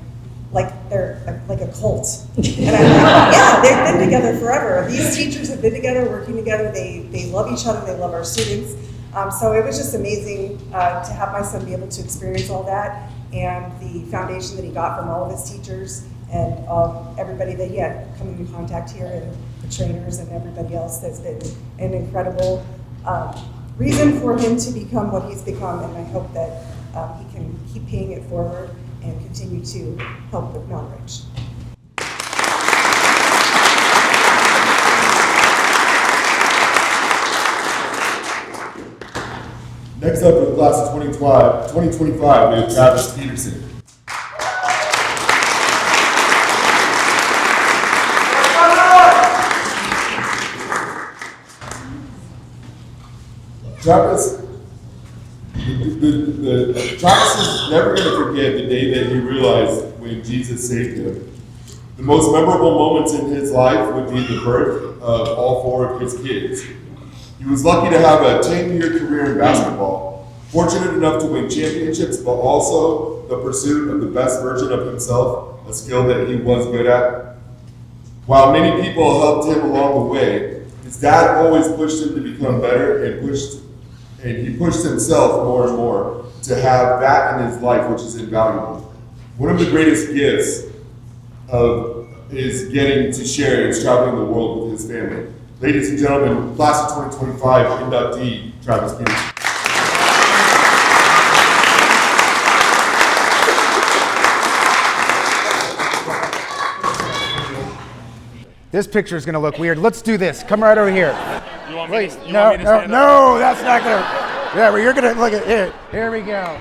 they're like a cult. And I'm like, yeah, they've been together forever. These teachers have been together, working together. They love each other. They love our students. So it was just amazing to have my son be able to experience all that and the foundation that he got from all of his teachers and everybody that he had come into contact here and the trainers and everybody else. That's been an incredible reason for him to become what he's become, and I hope that he can keep paying it forward and continue to help with Mountain Ridge. Next up for the class of 2025, we have Travis Peterson. Travis is never going to forget the day that he realized when Jesus saved him. The most memorable moments in his life would be the birth of all four of his kids. He was lucky to have a 10-year career in basketball, fortunate enough to win championships, but also the pursuit of the best version of himself, a skill that he was good at. While many people helped him along the way, his dad always pushed him to become better and he pushed himself more and more to have that in his life, which is invaluable. One of the greatest gifts is getting to share is traveling the world with his family. Ladies and gentlemen, class of 2025 inductee, Travis Peterson. This picture is going to look weird. Let's do this. Come right over here. You want Wait, me to stand up? no, that's not going to. Yeah, well, you're going to look at it. Here we go.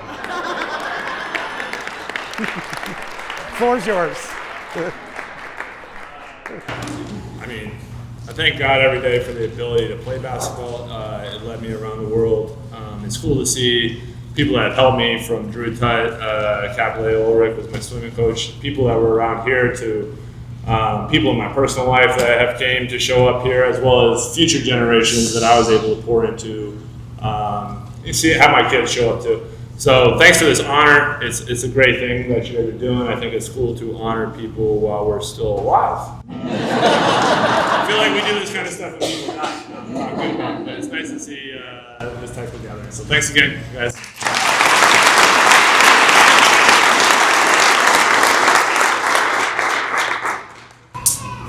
Floor's yours. I mean, I thank God every day for the ability to play basketball. It led me around the world. It's cool to see people that helped me, from Drew Tutt, Capilay Ulrich was my swimming coach, people that were around here, to people in my personal life that have came to show up here, as well as future generations that I was able to pour into, have my kids show up to. So thanks for this honor. It's a great thing that you guys are doing. I think it's cool to honor people while we're still alive. I feel like we do this kind of stuff when people die. But it's nice to see this type of gathering. So thanks again, guys.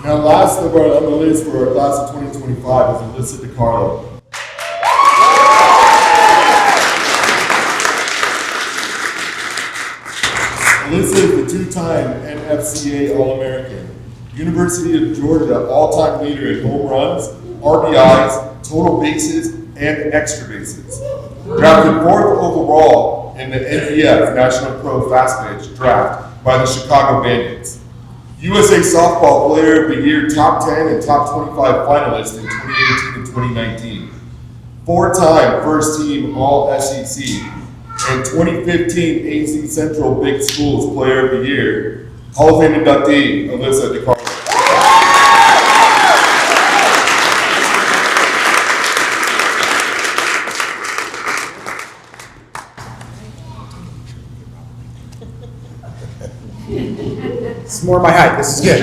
Now, last on the list for our class of 2025 is Alyssa DiCarlo. Alyssa is the two-time NFCA All-American, University of Georgia all-time leader in home runs, RBIs, total bases, and extra bases. Drafted 4th overall in the NPF National Pro Fast Pitch draft by the Chicago Bandits. USA Softball Player of the Year top 10 and top 25 finalists in 2018 and 2019. 4-time first team All-SEC and 2015 AC Central Big Schools Player of the Year. Hall of Fame inductee, Alyssa DiCarlo. It's more my height. This is good.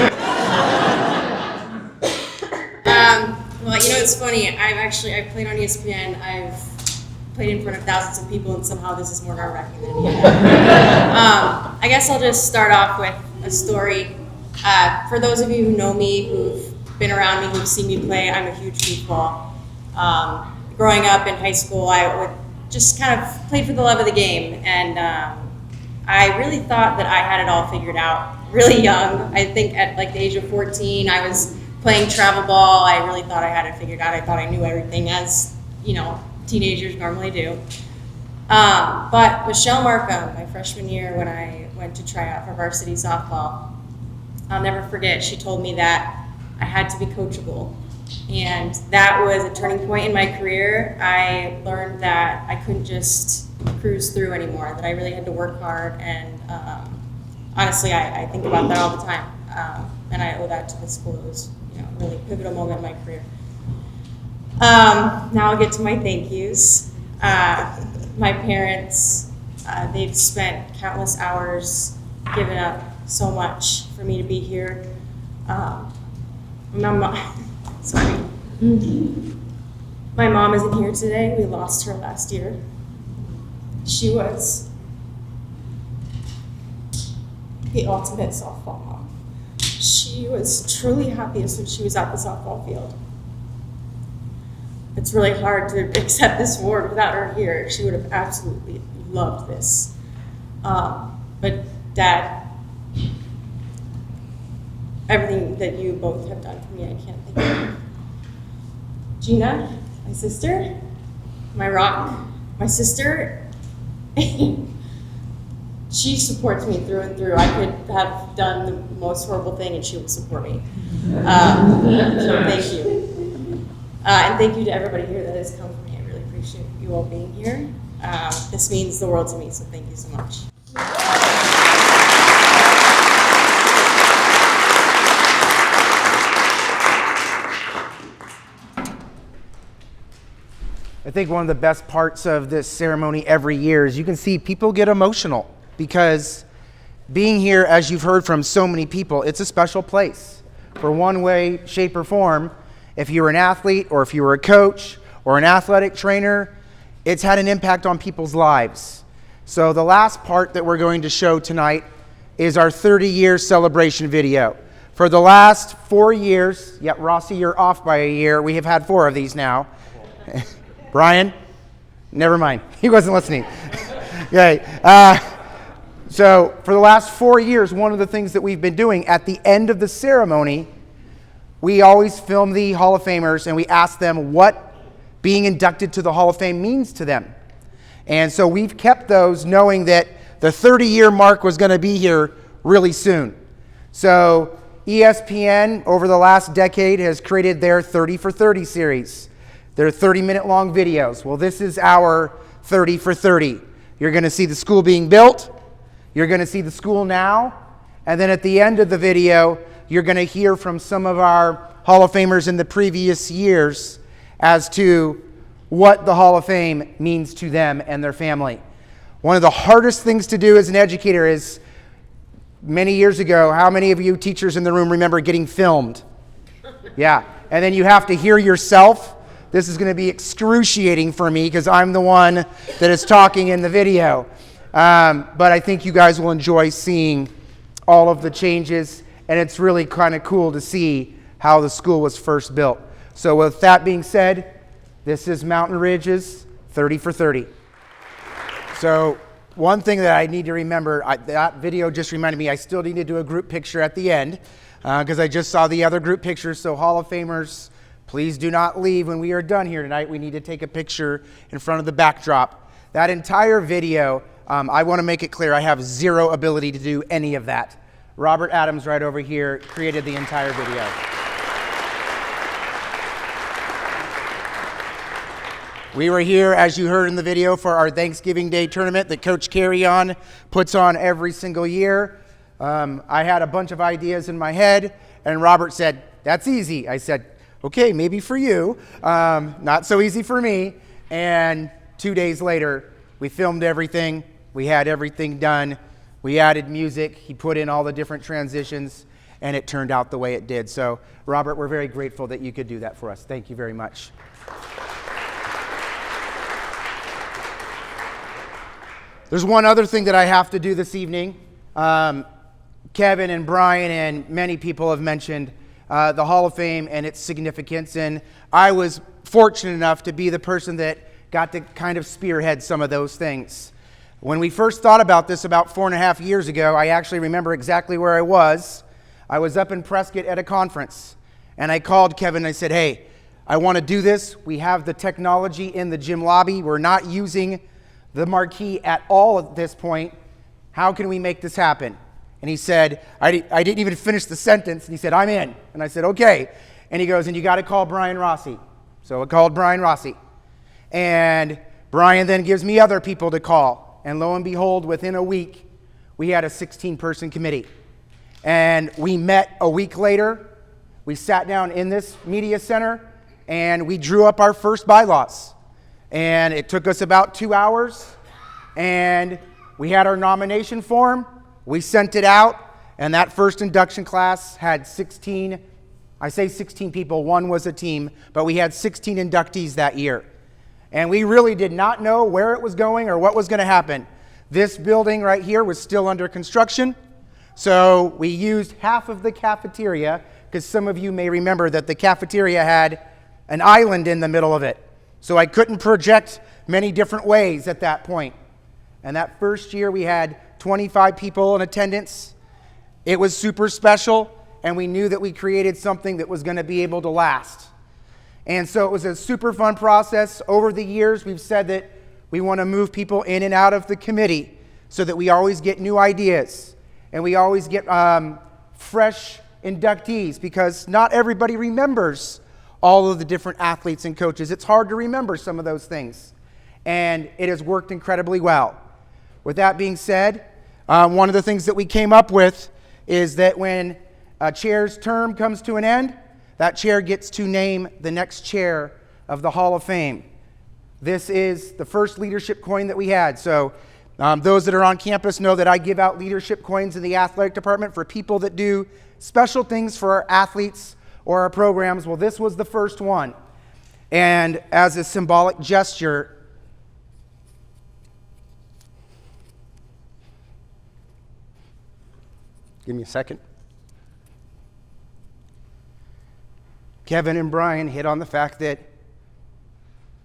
Well, you know, it's funny. I've played on ESPN. I've played in front of thousands of people, and somehow this is more nerve-wracking than any of that. I guess I'll just start off with a story. For those of you who know me, who've been around me, who've seen me play, I'm a huge goofball. Growing up in high school, I would just kind of play for the love of the game, and I really thought that I had it all figured out really young. I think at like the age of 14, I was playing travel ball. I really thought I had it figured out. I thought I knew everything, as you know, teenagers normally do. But Michelle Markham, my freshman year when I went to try out for varsity softball. I'll never forget, she told me that I had to be coachable. And that was a turning point in my career. I learned that I couldn't just cruise through anymore, that I really had to work hard. And honestly, I think about that all the time. And I owe that to the school. It was, a really pivotal moment in my career. Now I'll get to my thank yous. My parents, they've spent countless hours giving up so much for me to be here. My mom, sorry. My mom isn't here today. We lost her last year. She was the ultimate softball mom. She was truly happiest when she was at the softball field. It's really hard to accept this award without her here. She would have absolutely loved this. But Dad, everything that you both have done for me, I can't think of. Gina, my sister, my rock, my sister, she supports me through and through. I could have done the most horrible thing and she would support me. So thank you. And thank you to everybody here that has come for me. I really appreciate you all being here. This means the world to me, so thank you so much. I think one of the best parts of this ceremony every year is you can see people get emotional because being here, as you've heard from so many people, it's a special place. For one way, shape, or form, if you were an athlete or if you were a coach or an athletic trainer, it's had an impact on people's lives. So the last part that we're going to show tonight is our 30-year celebration video. For the last 4 years, Rossi, you're off by a year. We have had 4 of these now. Brian? Never mind. He wasn't listening. Okay. So for the last 4 years, one of the things that we've been doing at the end of the ceremony, we always film the Hall of Famers and we ask them what being inducted to the Hall of Fame means to them. And so we've kept those knowing that the 30-year mark was going to be here really soon. So ESPN over the last decade has created their 30 for 30 series. They're 30-minute long videos. Well, this is our 30 for 30. You're going to see the school being built. You're going to see the school now. And then at the end of the video, you're going to hear from some of our Hall of Famers in the previous years as to what the Hall of Fame means to them and their family. One of the hardest things to do as an educator is, many years ago, how many of you teachers in the room remember getting filmed? Yeah. And then you have to hear yourself. This is going to be excruciating for me because I'm the one that is talking in the video. But I think you guys will enjoy seeing all of the changes, and it's really kind of cool to see how the school was first built. So with that being said, this is Mountain Ridge's 30 for 30. So one thing that I need to remember, that video just reminded me I still need to do a group picture at the end because I just saw the other group pictures. So Hall of Famers, please do not leave when we are done here tonight. We need to take a picture in front of the backdrop. That entire video, I want to make it clear, I have zero ability to do any of that. Robert Adams right over here created the entire video. We were here, as you heard in the video, for our Thanksgiving Day tournament that Coach Carry On puts on every single year. I had a bunch of ideas in my head, and Robert said, "That's easy." I said, "Okay, maybe for you. Not so easy for me." And 2 days later, we filmed everything. We had everything done. We added music. He put in all the different transitions, and it turned out the way it did. So, Robert, we're very grateful that you could do that for us. Thank you very much. There's one other thing that I have to do this evening. Kevin and Brian and many people have mentioned the Hall of Fame and its significance, and I was fortunate enough to be the person that got to kind of spearhead some of those things. When we first thought about this about 4.5 years ago, I actually remember exactly where I was. I was up in Prescott at a conference, and I called Kevin and I said, "Hey, I want to do this. We have the technology in the gym lobby. We're not using the marquee at all at this point. How can we make this happen? And he said, I didn't even finish the sentence, and he said, I'm in. And I said, okay. And he goes, and you got to call Brian Rossi. So I called Brian Rossi. And Brian then gives me other people to call. And lo and behold, within a week, we had a 16-person committee. And we met a week later. We sat down in this media center, and we drew up our first bylaws. And it took us about 2 hours. And we had our nomination form. We sent it out. And that first induction class had 16, I say 16 people, one was a team, but we had 16 inductees that year. And we really did not know where it was going or what was going to happen. This building right here was still under construction. So we used half of the cafeteria, because some of you may remember that the cafeteria had an island in the middle of it. So I couldn't project many different ways at that point. And that first year we had 25 people in attendance. It was super special, and we knew that we created something that was going to be able to last. And so it was a super fun process. Over the years, we've said that we want to move people in and out of the committee so that we always get new ideas and we always get fresh inductees, because not everybody remembers all of the different athletes and coaches. It's hard to remember some of those things, and it has worked incredibly well. With that being said, one of the things that we came up with is that when a chair's term comes to an end, that chair gets to name the next chair of the Hall of Fame. This is the first leadership coin that we had. So those that are on campus know that I give out leadership coins in the athletic department for people that do special things for our athletes or our programs. Well, this was the first one. And as a symbolic gesture, give me a second. Kevin and Brian hit on the fact that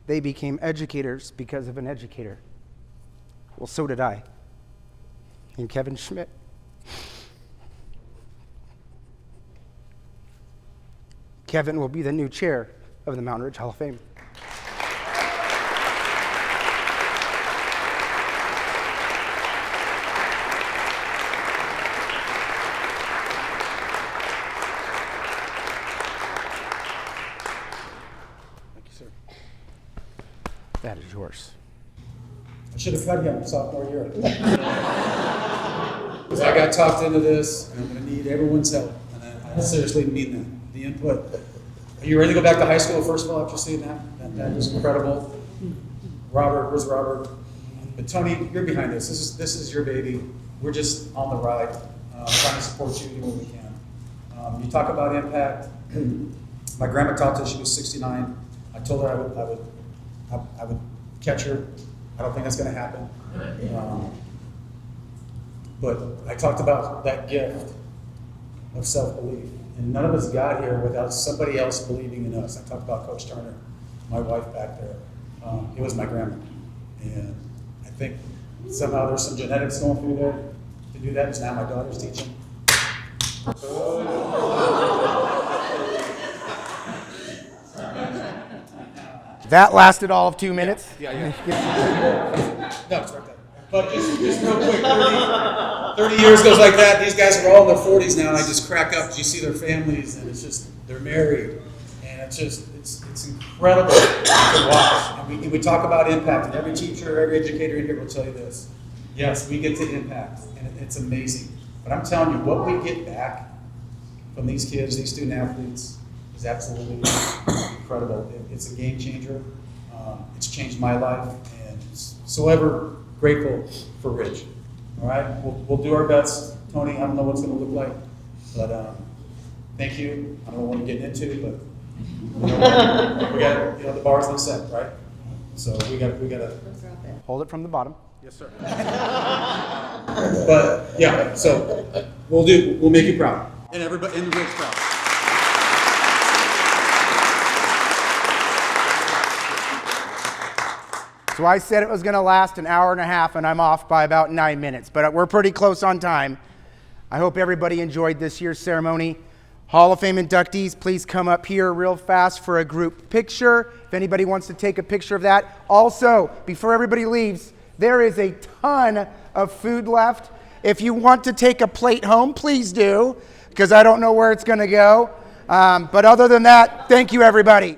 they became educators because of an educator. Well, so did I. And Kevin Schmidt. Kevin will be the new chair of the Mountain Ridge Hall of Fame. That is yours. I should have cut him sophomore year. Because I got talked into this, and I'm going to need everyone's help. And I seriously mean that. The input. Are you ready to go back to high school, first of all, after seeing that? That was incredible. Robert, where's Robert? But Tony, you're behind this. This is your baby. We're just on the ride, trying to support you when we can. You talk about impact. My grandma talked to us, she was 69. I told her I would catch her. I don't think that's going to happen. But I talked about that gift of self-belief. And none of us got here without somebody else believing in us. I talked about Coach Turner, my wife back there. It was my grandma. And I think somehow there's some genetics going through there to do that. Because now my daughter's teaching. That lasted all of 2 minutes. No, it's right there. But just real quick, 30 years goes like that. These guys are all in their 40s now, and I just crack up. You see their families, and it's just, they're married. And it's incredible to watch. And we talk about impact, and every teacher, every educator in here will tell you this. Yes, we get to impact, and it's amazing. But I'm telling you, what we get back from these kids, these student athletes, is absolutely incredible. It's a game changer. It's changed my life, and so ever grateful for Ridge. All right, we'll do our best. Tony, I don't know what's going to look like, but thank you. I don't know what we're getting into, but we got the bar's been set, right? So we got to Hold it from the bottom. Yes, sir. But yeah, so we'll make you proud, and everybody in the Ridge proud. So I said it was going to last an hour and a half, and I'm off by about 9 minutes, but we're pretty close on time. I hope everybody enjoyed this year's ceremony. Hall of Fame inductees, please come up here real fast for a group picture. If anybody wants to take a picture of that. Also, before everybody leaves, there is a ton of food left. If you want to take a plate home, please do, because I don't know where it's going to go. But other than that, thank you, everybody.